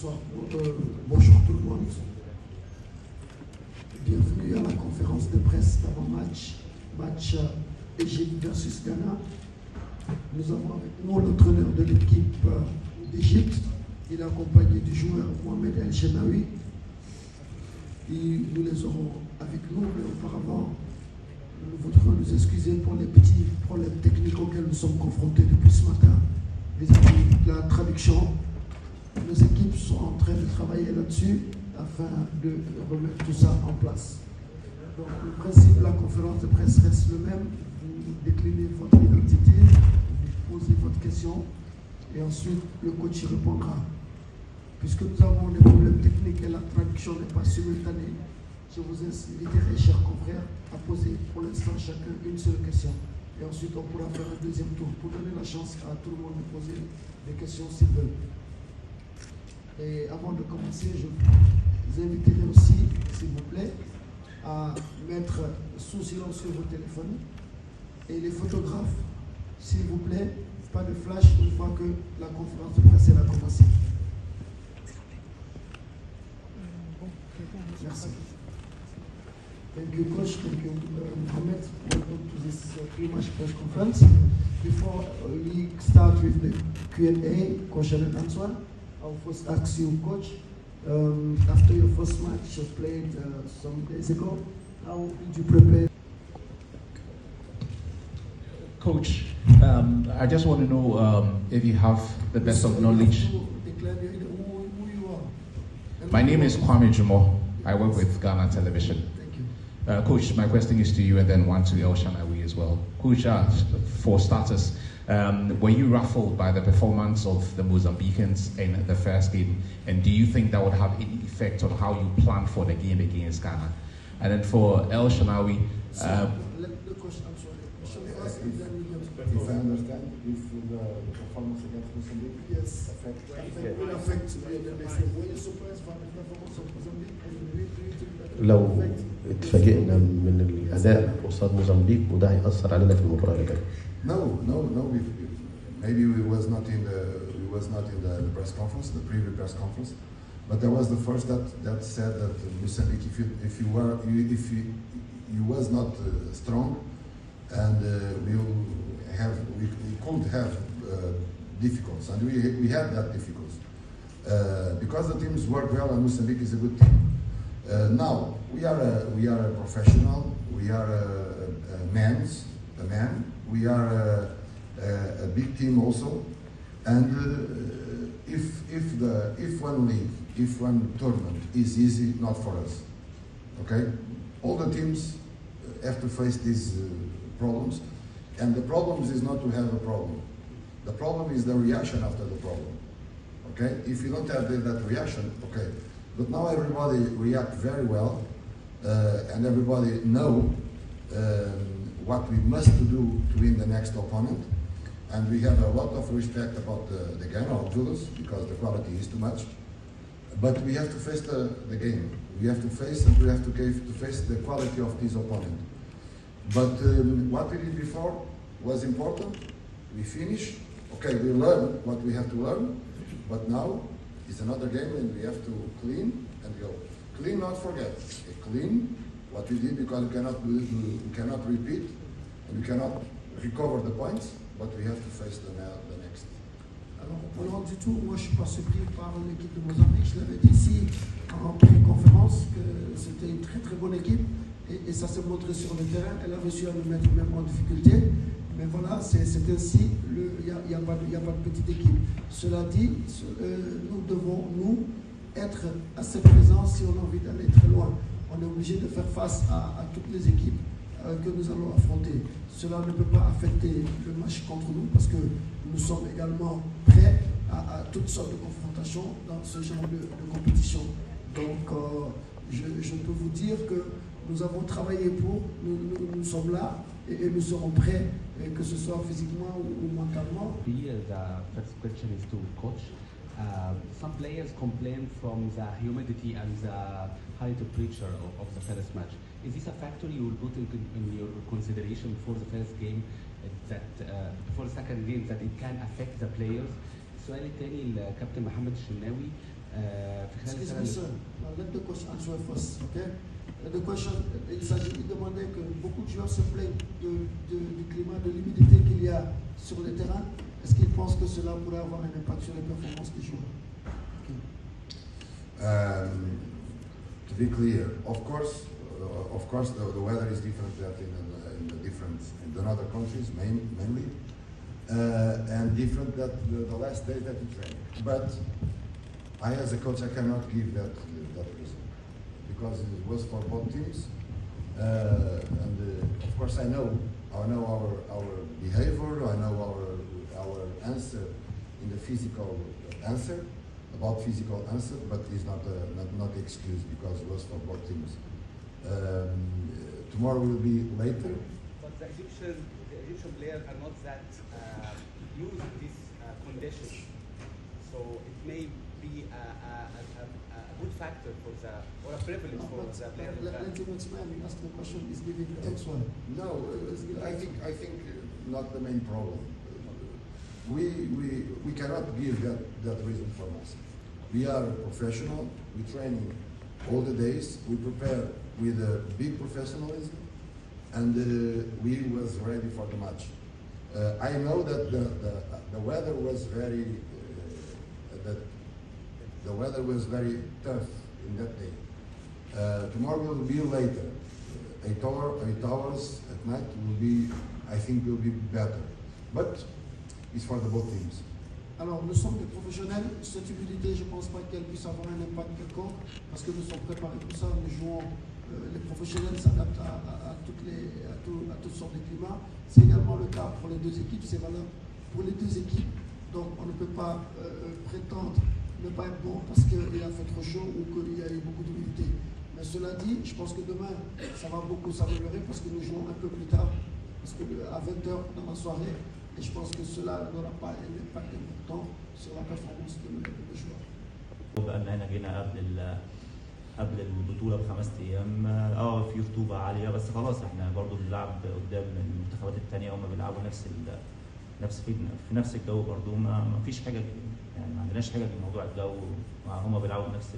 Bonjour tout le monde. Bienvenue à la conférence de presse d'avant-match, match Égypte versus Ghana. Nous avons avec nous l'entraîneur de l'équipe d'Égypte. Il est accompagné du joueur Mohamed El Shenawi. Nous les aurons avec nous, mais auparavant, nous voudrions nous excuser pour les petits problèmes techniques auxquels nous sommes confrontés depuis ce matin. Vis-à-vis de la traduction, nos équipes sont en train de travailler là-dessus afin de remettre tout ça en place. Donc le principe de la conférence de presse reste le même. Vous déclinez votre identité, vous posez votre question et ensuite le coach y répondra. Puisque nous avons des problèmes techniques et la traduction n'est pas simultanée, je vous inviterai, chers confrères, à poser pour l'instant chacun une seule question. Et ensuite, on pourra faire un deuxième tour pour donner la chance à tout le monde de poser des questions s'ils veulent. Et avant de commencer, je vous inviterai aussi, s'il vous plaît, à mettre sous silence sur vos téléphones. Et les photographes, s'il vous plaît, pas de flash une fois que la conférence de presse a commencé. Merci. Thank you, Coach. Thank you, Mohamed. Welcome to this pre-match press conference. Before we start with the Q&A, question and answer, I'll first ask you, Coach, after your first match you played some days ago, how did you prepare? Coach, I just want to know if you have the best of knowledge. My name is Kwame Jumo. I work with Ghana Television. Thank you. Coach, my question is to you and then one to El Shenawi as well. Coach, for starters, were you ruffled by the performance of the Mozambicans in the first game? And do you think that would have any effect on how you plan for the game against Ghana? And then for El Shenawi... Let the question, I'm sorry. If I understand, if the performance against Mozambique Yes, will affect the next game. Were you surprised by the performance of Mozambique? لو اتفاجئنا من الاداء قصاد موزمبيق وده هيأثر علينا في المباراه اللي جايه. No. Maybe we was not in the press conference, the preview press conference, but there was the first that said that Mozambique, if you was not strong, and we could have difficulties, and we had that difficulty because the teams work well, and Mozambique is a good team. Now we are a professional. We are a man. We are a big team also, and if one league, if one tournament is easy, not for us. Okay, all the teams have to face these problems, and the problems is not to have a problem. The problem is the reaction after the problem. Okay, if you don't have that reaction, okay. But now everybody react very well, and everybody know what we must do to win the next opponent. And we have a lot of respect about the game of Julius because the quality is too much. But we have to face the game. We have to face the quality of this opponent. But what we did before was important. We finish. Okay, we learn what we have to learn. But now it's another game and we have to clean and go. Clean, not forget. Clean what we did because we cannot repeat and we cannot recover the points, but we have to face the next. Alors, pour le rendre du tout, moi je suis pas surpris par l'équipe de Mozambique. Je l'avais dit ici en pré-conférence que c'était une très très bonne équipe et ça s'est montré sur le terrain. Elle a réussi à nous mettre même en difficulté. Mais voilà, c'est ainsi, il n'y a pas de petite équipe. Cela dit, nous devons, être assez présents si on a envie d'aller très loin. On est obligé de faire face à toutes les équipes que nous allons affronter. Cela ne peut pas affecter le match contre nous parce que nous sommes également prêts à toutes sortes de confrontations dans ce genre de compétition. Donc, je peux vous dire que nous avons travaillé pour, nous sommes là et nous serons prêts, que ce soit physiquement ou mentalement. The first question is to coach. Some players complain from the humidity and the high temperature of the first match. Is this a factor you will put in your consideration for the first game, that before the second game, that it can affect the players? السؤال الثاني لكابتن محمد الشناوي، في خلال Excuse me, sir. Let the question answer first, okay? The question, il demandait que beaucoup de joueurs se plaignent du climat, de l'humidité qu'il y a sur le terrain. Est-ce qu'ils pensent que cela pourrait avoir un impact sur les performances des joueurs? Okay. To be clear, of course, the weather is different than in the other countries, mainly, and different than the last day that we train. But I, as a coach, I cannot give that reason because it was for both teams, and of course I know our behavior, I know our answer in the physical answer. About physical answer, but it's not the excuse because it was for both teams. Tomorrow will be later. But the Egyptian players are not that used to these conditions, so it may be a good factor for or a privilege for the players. Let him explain. He asked the question. He's giving the next one. No, I think not the main problem. We cannot give that reason for us. We are professional, we train all the days, we prepare with a big professionalism, and we was ready for the match. I know that the weather was very tough in that day. Tomorrow will be later. 8 hours at night I think will be better. But it's for the both teams. Alors, nous sommes des professionnels. Cette humidité, je ne pense pas qu'elle puisse avoir un impact quelconque parce que nous sommes préparés pour ça. Nous jouons, les professionnels s'adaptent à toutes sortes de climats. C'est également le cas pour les deux équipes. C'est valable pour les deux équipes. Donc, on ne peut pas prétendre ne pas être bon parce qu'il a fait trop chaud ou qu'il y a eu beaucoup d'humidité. Mais cela dit, je pense que demain, ça va beaucoup s'améliorer parce que nous jouons un peu plus tard. Parce qu'à 20h dans la soirée, et je pense que cela n'aura pas un impact important sur la performance des joueurs. بأن احنا جينا قبل البطولة ب5 أيام في رطوبة عالية بس خلاص احنا برضو بنلعب قدام المنتخبات التانية هم بيلعبوا في نفس الجو برضو ما فيش حاجة يعني ما عندناش حاجة في موضوع الجو هم بيلعبوا نفس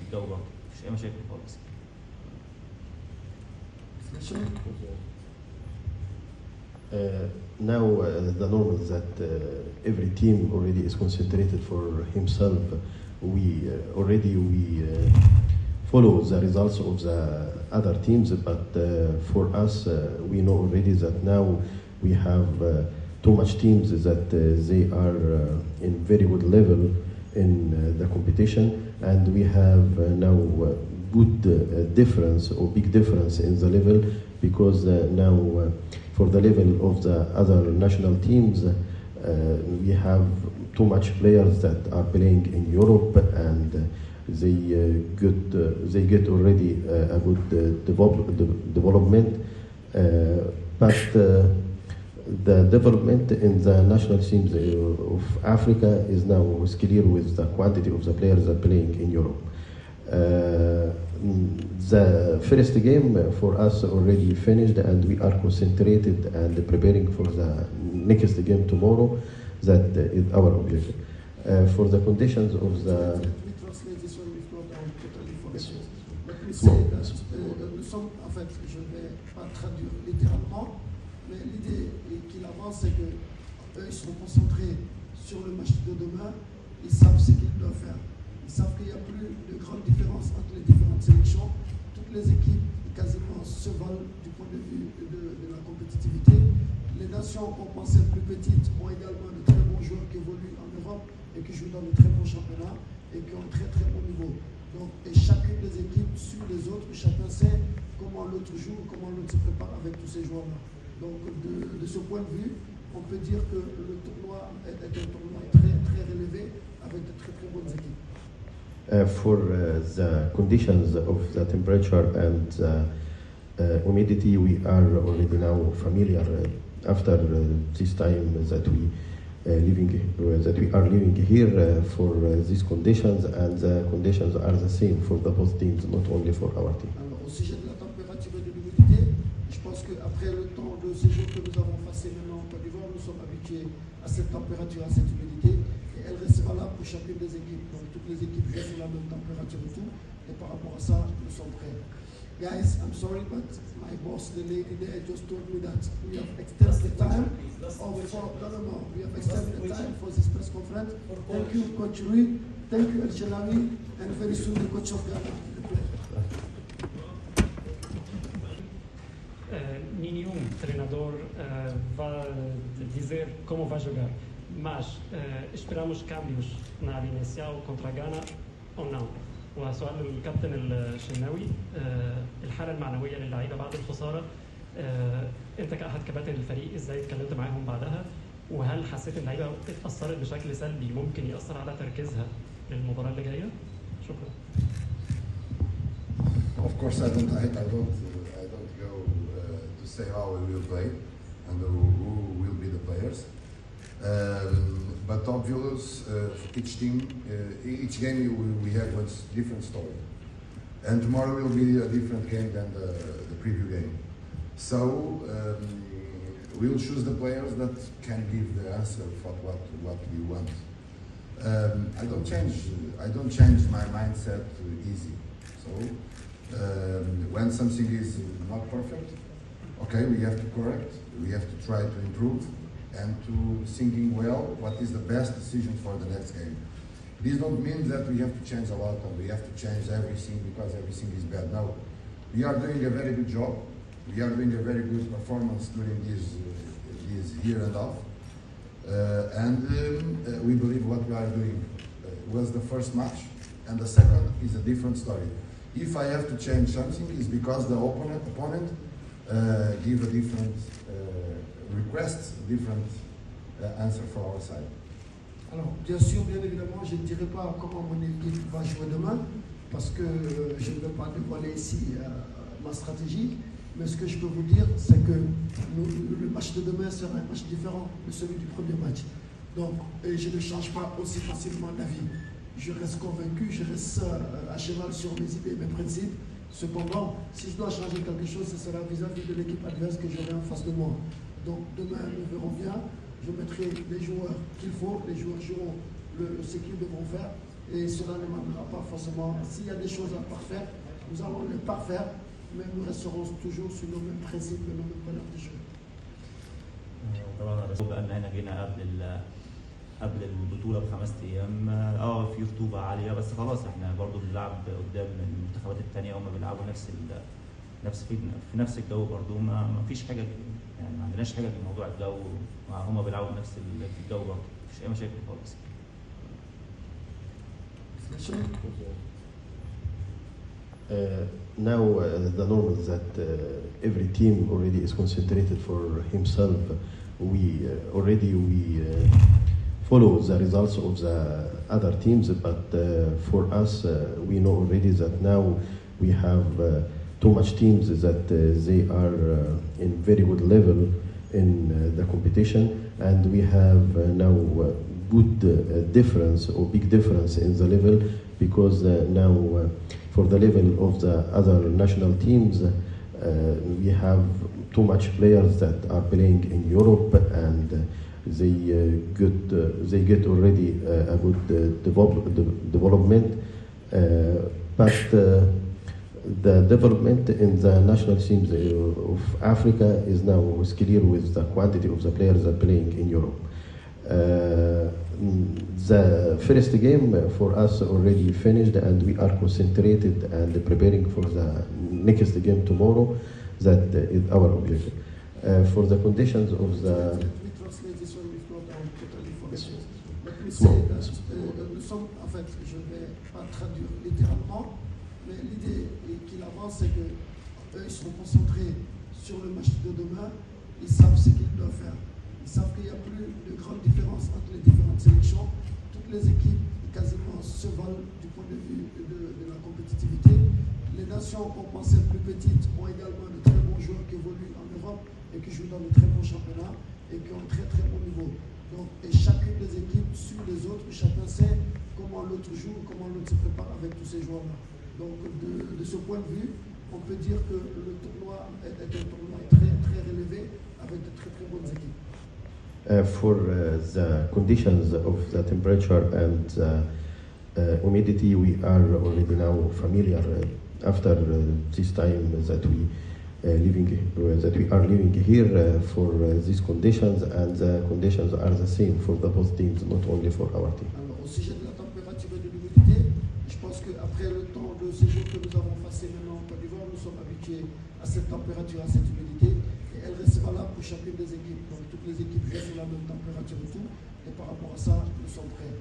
الجو برضو مفيش أي مشاكل خالص. Now the normal is that every team already is concentrated for himself. We follow the results of the other teams, but for us, we know already that now we have too much teams that they are in very good level in the competition, and we have now good difference or big difference in the level because now for the level of the other national teams, we have too much players that are playing in Europe, and they get already a good development. But the development in the national teams of Africa is now clear with the quantity of the players that are playing in Europe. The first game for us already finished, and we are concentrated and preparing for the next game tomorrow. That is our objective. For the conditions of the... Let me translate this one, if not, I will totally forget it. Let me say that nous sommes, en fait, je ne vais pas traduire littéralement, mais l'idée qu'il avance, c'est que eux, ils sont concentrés sur le match de demain, ils savent ce qu'ils doivent faire. Ils savent qu'il n'y a plus de grande différence entre les différentes sélections. Toutes les équipes quasiment se valent du point de vue de la compétitivité. Les nations qu'on pensait plus petites ont également de très bons joueurs qui évoluent en Europe et qui jouent dans de très bons championnats et qui ont un très très bon niveau. Donc, et chacune des équipes suit les autres, chacun sait comment l'autre joue, comment l'autre se prépare avec tous ces joueurs-là. Donc de ce point de vue, on peut dire que le tournoi est un tournoi très très relevé avec de très très bonnes équipes. For the conditions of the temperature and humidity, we are already now familiar after this time that we are living here for these conditions, and the conditions are the same for the both teams, not only for our team. Alors, au sujet de la température et de l'humidité, je pense qu'après le temps de séjour que nous avons passé maintenant en Côte d'Ivoire, nous sommes habitués à cette température, à cette humidité. et elle restera là pour chacune des équipes. Donc toutes les équipes jouent sur la même température et tout, et par rapport à ça, nous sommes prêts. Guys, I'm sorry, but my boss, the lady there, just told me that we have extended the time. We have extended the time for this press conference. Thank you, Coach Rui. Thank you, El Jelawi, and very soon the coach of Ghana. Nenhum treinador vai dizer como vai jogar, mas esperamos cambios na área inicial contra a Ghana ou não. وسؤال الكابتن الشناوي الحاله المعنويه للعيبه بعد الخساره انت كاحد كباتن الفريق ازاي اتكلمت معاهم بعدها وهل حسيت ان اللعيبه اتاثرت بشكل سلبي ممكن ياثر على تركيزها للمباراه اللي جايه؟ شكرا. Of course, I don't go to say how we will play and who will be the players. But obvious, each team, each game we have a different story, and tomorrow will be a different game than the preview game. So we'll choose the players that can give the answer for what we want. I don't change my mindset easy. So when something is not perfect, okay, we have to correct. We have to try to improve. And to thinking well what is the best decision for the next game. This don't mean that we have to change a lot and we have to change everything because everything is bad. No, we are doing a very good job. We are doing a very good performance during this year and a half. We believe what we are doing was the first match, and the second is a different story. If I have to change something, it's because the opponent give a different requests, different answer for our side. Alors, bien sûr, bien évidemment, je ne dirai pas comment mon équipe va jouer demain, parce que je ne vais pas dévoiler ici ma stratégie, mais ce que je peux vous dire, c'est que le match de demain sera un match différent de celui du premier match. Donc, et je ne change pas aussi facilement d'avis. Je reste convaincu, je reste à cheval sur mes idées, mes principes. Cependant, si je dois changer quelque chose, ce sera vis-à-vis de l'équipe adverse que j'aurai en face de moi. Donc demain, nous verrons bien. Je mettrai les joueurs qu'il faut, les joueurs joueront ce qu'ils devront faire, et cela ne m'amènera pas forcément. S'il y a des choses à parfaire, nous allons les parfaire, mais nous resterons toujours sur nos mêmes principes et nos mêmes valeurs de jeu. طبعا بما اننا جينا قبل البطوله ب5 ايام في رطوبه عاليه بس خلاص احنا برضو بنلعب قدام المنتخبات الثانيه هم بيلعبوا في نفس الجو برضو ما فيش حاجه يعني ما عندناش حاجه في موضوع الجو هم بيلعبوا نفس الجو برضو مفيش اي مشاكل خالص. Now the normal is that every team already is concentrated for himself. We follow the results of the other teams, but for us, we know already that now we have too much teams that they are in very good level in the competition, and we have now good difference or big difference in the level because now for the level of the other national teams, we have too much players that are playing in Europe and they get already a good development, but the development in the national teams of Africa is now clear with the quantity of the players that are playing in Europe. The first game for us already finished and we are concentrated and preparing for the next game tomorrow. That is our objective. For the conditions of the nous sommes, en fait, je ne vais pas traduire littéralement, mais l'idée qu'il avance, c'est qu'eux, ils seront concentrés sur le match de demain, ils savent ce qu'ils doivent faire. Ils savent qu'il n'y a plus de grande différence entre les différentes sélections. Toutes les équipes quasiment se valent du point de vue de la compétitivité. Les nations qu'on pensait plus petites ont également de très bons joueurs qui évoluent en Europe et qui jouent dans de très bons championnats et qui ont un très très bon niveau. Donc, et chacune des équipes suit les autres, chacun sait comment l'autre joue, comment l'autre se prépare avec tous ces joueurs-là. Donc de ce point de vue, on peut dire que le tournoi est un tournoi très très relevé avec de très très bonnes équipes. For the conditions of the temperature and humidity, we are already now familiar after this time that we are living here for these conditions, and the conditions are the same for the both teams, not only for our team. Alors, au sujet de la température et de l'humidité, je pense qu'après le temps de séjour que nous avons passé maintenant en Côte d'Ivoire, nous sommes habitués à cette température, à cette humidité, et elle reste valable pour chacune des équipes. Donc toutes les équipes jouent sous la même température et tout, et par rapport à ça, nous sommes prêts.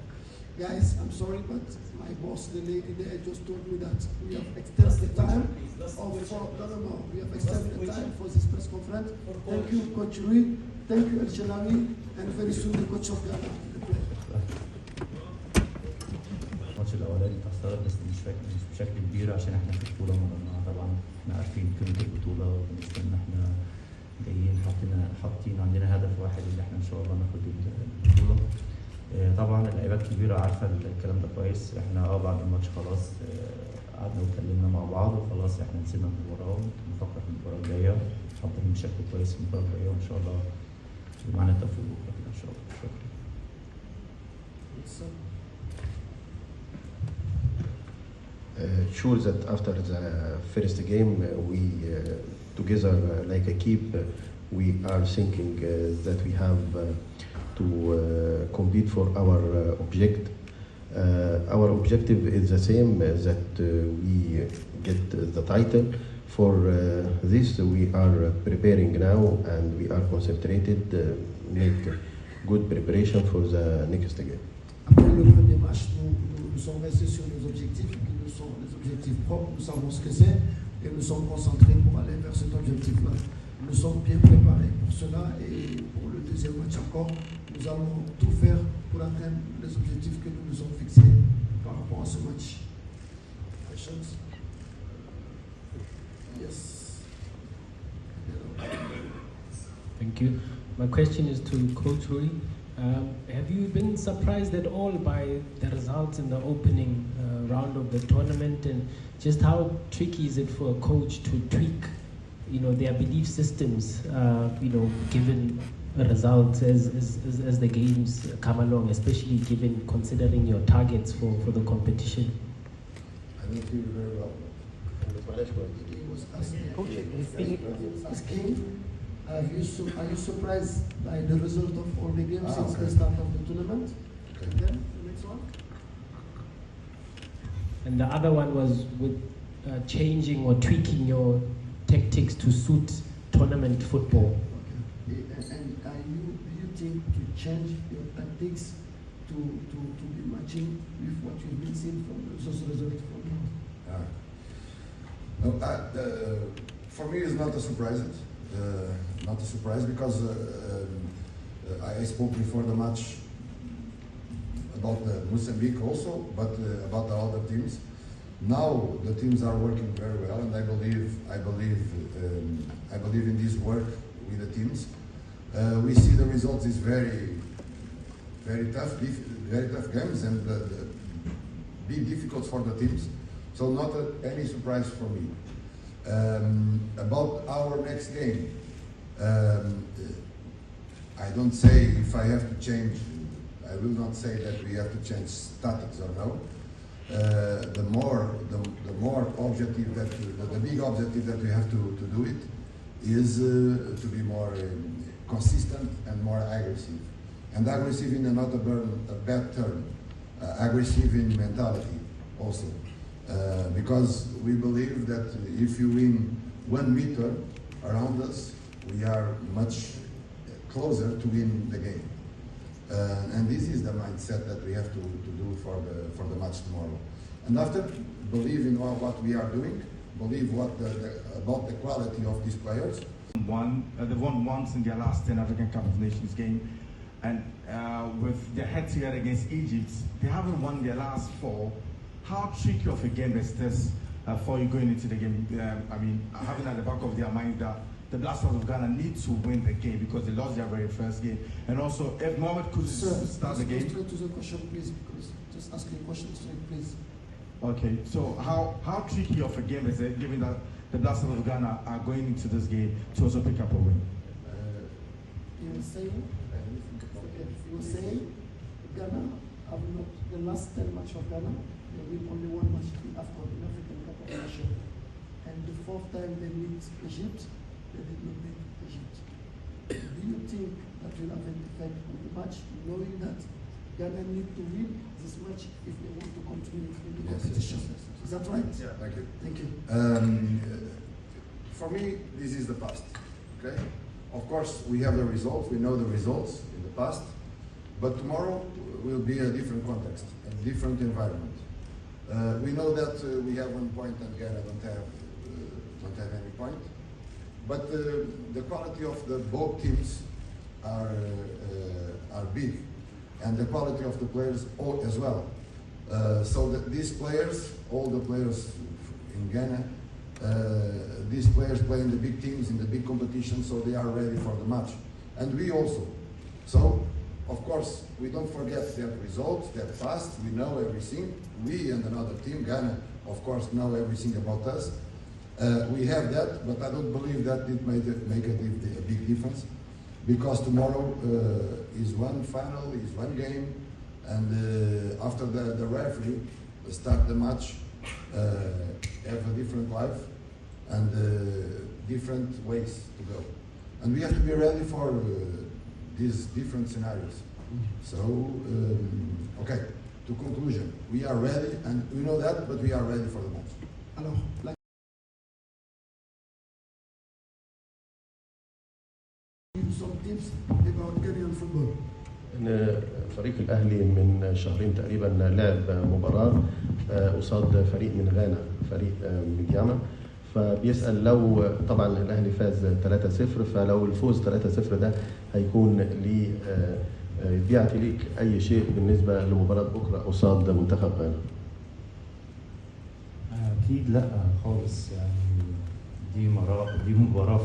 Guys, I'm sorry, but my boss, the lady there, just told me that we have extended the time we have extended the time for this press conference. Thank you, Coach Rui. Thank you, El Shalawi, and very soon the coach of Ghana. الماتش الاولاني اتأثرت بس مش بشكل كبير عشان احنا في البطوله طبعا احنا عارفين قيمه البطوله وبنستنى احنا جايين حاطين عندنا هدف واحد اللي احنا ان شاء الله ناخد البطوله. طبعا اللعيبات كبيره عارفه الكلام ده كويس. احنا بعد الماتش خلاص قعدنا واتكلمنا مع بعض وخلاص احنا نسينا المباراه ونفكر في المباراه الجايه حاطين بشكل كويس في المباراه الجايه وان شاء الله معانا التوفيق بكره كده ان شاء الله. شكرا. Sure that after the first game we together like a keep we are thinking that we have to compete for our object. Our objective is the same, that we get the title. For this we are preparing now and we are concentrated, make good preparation for the next game. Après le premier match, nous sommes restés sur nos objectifs, qui nous sont des objectifs propres, nous savons ce que c'est et nous sommes concentrés pour aller vers cet objectif-là. Nous sommes bien préparés pour cela et pour le deuxième match encore, nous allons tout faire pour atteindre les objectifs que nous nous sommes fixés par rapport à ce match. Questions? Yes. Thank you. My question is to Coach Rui. Have you been surprised at all by the results in the opening round of the tournament, and just how tricky is it for a coach to tweak, their belief systems, given results as the games come along, especially given considering your targets for the competition? I don't hear you very well. He was asking, are you surprised by the result of all the games since the start of the tournament? Okay. And then the next one. And the other one was with changing or tweaking your tactics to suit tournament football. Okay. And do you think to change your tactics to be matching with what you've been seeing from the result from now? No, for me, it's not a surprise. Not a surprise because I spoke before the match about Mozambique also, but about the other teams. Now the teams are working very well, and I believe in this work with the teams. We see the results is very tough games and be difficult for the teams. So not any surprise for me. About our next game, I don't say if I have to change. I will not say that we have to change tactics or no. The more objective that the big objective that we have to do it is to be more consistent and more aggressive. And aggressive in not a bad term. Aggressive in mentality also. Because we believe that if you win 1 meter around us, we are much closer to win the game. And this is the mindset that we have to do for the match tomorrow. And after, believe in what we are doing, believe about the quality of these players. They've won once in their last 10 African Cup of Nations game, and with their head-to-head against Egypt, they haven't won their last 4. How tricky of a game is this for you going into the game? Having at the back of their mind that the Black Stars of Ghana need to win the game because they lost their very first game. And also, if Mohamed could start the game. Straight to the question, please. Just ask your question straight, please. Okay, so how tricky of a game is it, given that the Black Stars of Ghana are going into this game to also pick up a win? You were saying? was saying, Ghana have not, the last 10 matches of Ghana, they win only one match after the African Cup of Nations. And the fourth time they meet Egypt, they did not beat Egypt. Do you think that will have an effect on the match, knowing that Ghana need to win this match if they want to continue in the competition? Yes. Is that right? Yeah, thank you. Thank you. For me, this is the past. Okay? Of course, we have the results, we know the results in the past, but tomorrow will be a different context, a different environment. We know that we have 1 point and Ghana don't have any point, but the quality of the both teams are big, and the quality of the players as well. So that these players, all the players in Ghana, these players play in the big teams, in the big competitions, so they are ready for the match. And we also. So, of course, we don't forget that results, that past, we know everything. We and another team, Ghana, of course, know everything about us. We have that, but I don't believe that it make a big difference, because tomorrow is one final, is one game, and after the referee start the match, have a different life and different ways to go. And we have to be ready for these different scenarios. So, okay, to conclusion, we are ready, and we know that, but we are ready for the match. Alors, give some tips about Ghanaian football. فريق الأهلي من شهرين تقريبا لعب مباراة قصاد فريق من غانا، فريق ميدياما، فبيسأل لو طبعا الأهلي فاز 3-0، فلو الفوز 3-0 ده هيكون ليه بيعطي ليك أي شيء بالنسبة لمباراة بكرة قصاد منتخب غانا؟ أكيد لا خالص، يعني دي مباراة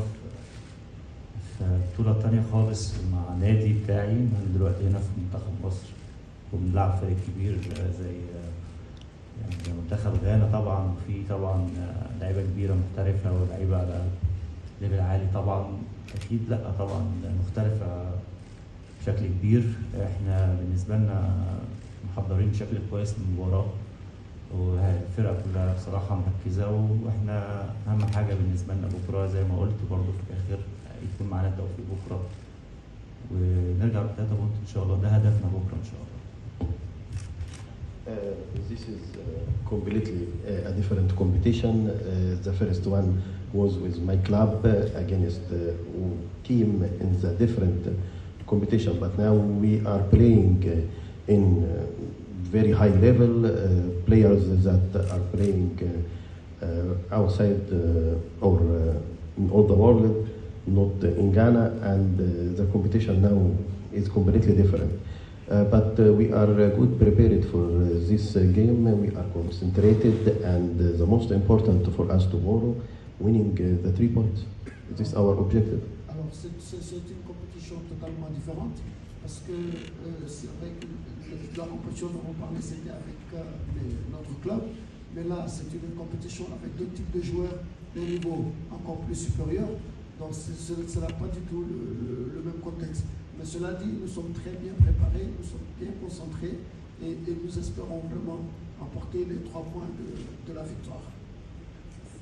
في البطولة التانية خالص مع نادي بتاعي. أنا دلوقتي هنا في منتخب مصر وبنلعب فريق كبير زي يعني منتخب غانا طبعا، وفي طبعا لعيبة كبيرة محترفة ولاعيبة على ليفل عالي طبعا. أكيد لا طبعا مختلفة بشكل كبير. احنا بالنسبة لنا محضرين بشكل كويس للمباراة، والفرقة كلها بصراحة مركزة، واحنا أهم حاجة بالنسبة لنا بكرة زي ما قلت برضه في الآخر يكون معانا التوفيق بكرة ونرجع ب3 بونت إن شاء الله. ده هدفنا بكرة إن شاء الله. This is completely a different competition. The first one was with my club against team in the different competition, but now we are playing in very high level, players that are playing outside or in all the world, not in Ghana, and the competition now is completely different. But we are good prepared for this game. We are concentrated, and the most important for us tomorrow, winning the 3 points. This is our objective. Alors c'est une compétition totalement différente, parce que c'est vrai que la compétition dont on parlait c'était avec notre club, mais là c'est une compétition avec 2 types de joueurs de niveau encore plus supérieur, donc ce n'est pas du tout le même contexte. Mais cela dit, nous sommes très bien préparés, nous sommes bien concentrés et nous espérons vraiment emporter les 3 points de la victoire.